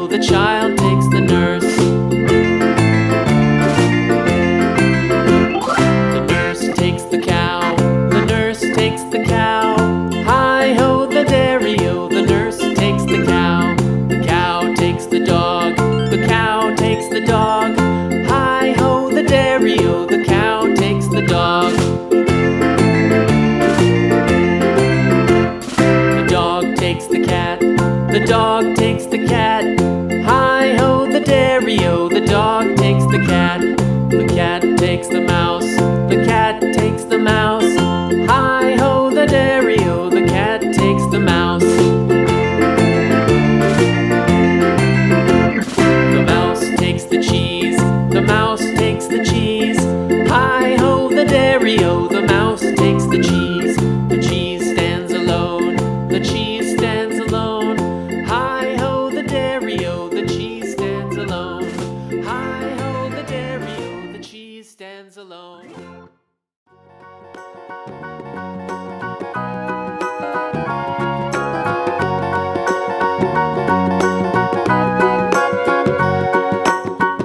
dairy-o, the child takes the nurse. The nurse takes the cow, the nurse takes the cow. Hi-ho, the dairy-o, the nurse takes the cow. The cow takes the dog, the cow takes the dog. Hi-ho, the dairy-o, the cow takes the dog. The dog takes the cat, the dog takes the cat. Hi-ho, the dairy-o, the dog takes the cat. The cat takes the mouse, the cat takes the mouse. Hi-ho, the dairy-o, the cat takes the mouse. The mouse takes the cheese, the mouse takes the cheese. Hi-ho, the dairy-o, the mouse takes the cheese. The cheese stands alone, the cheese stands alone. Hi-ho, the dairy-o, the cheese stands alone. Hi-ho, the dairy-o, the cheese stands alone.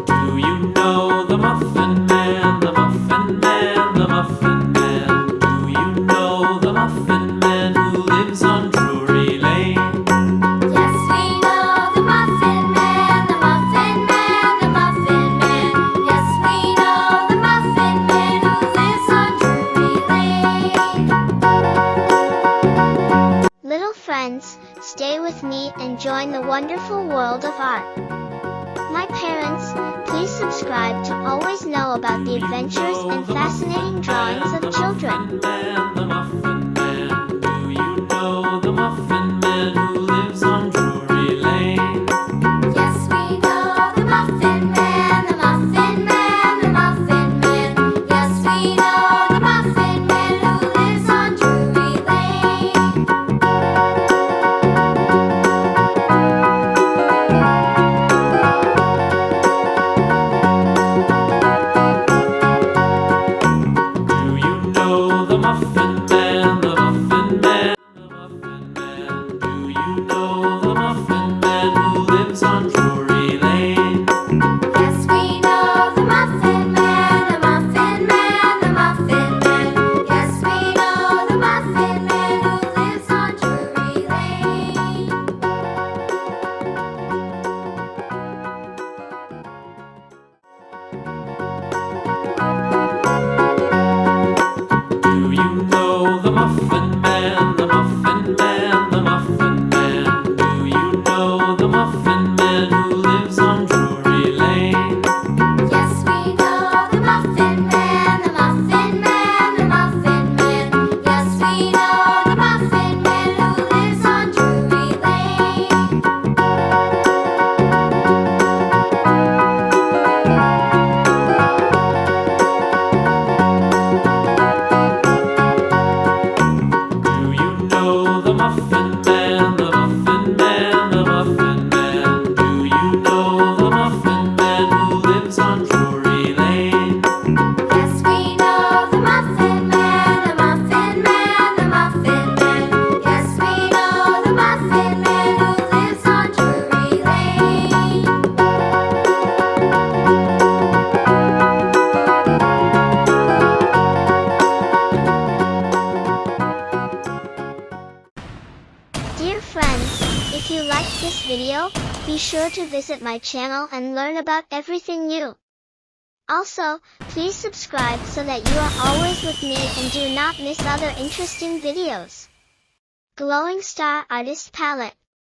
Do you know the Muffin Man, the Muffin Man, the Muffin Man? Do you know the Muffin Man who lives on Drury Lane? Yes, we know the Muffin Man, the Muffin Man, the Muffin Man. Yes, we know the Muffin Man who lives on Drury Lane. Little friends, stay with me and join the wonderful world of art. My parents, please subscribe to always know about the adventures and fascinating drawings of children. The Muffin Man, do you know the Muffin Man who lives on Drury Lane? Yes, we know the Muffin Man, the Muffin Man, the Muffin Man. Yes, we know the Muffin Man who lives on Drury Lane. Do you know the Muffin Man, the Muffin Man, the Muffin Man? Do you know the Muffin Man who lives on Drury Lane? Yes, we know the Muffin Man, the Muffin Man, the Muffin Man. Yes, we know the Muffin Man who lives on Drury Lane. Do you know the Muffin Man, the Muffin Man, the Muffin Man? Do you know the Muffin Man who lives on Drury Lane? Yes, we know the Muffin Man, the Muffin Man, the Muffin Man. Yes, we know the Muffin Man who lives on Drury Lane. Do you know the Muffin Man, the Muffin Man, the Muffin Man? Do you know the Muffin Man who lives on Drury Lane? Yes, we know the Muffin Man, the Muffin Man, the Muffin Man. Yes, we know the Muffin Man who lives on Drury Lane. Dear friends, if you liked this video, be sure to visit my channel and learn about everything new. Also, please subscribe so that you are always with me and do not miss other interesting videos. Glowing Star Artist Palette.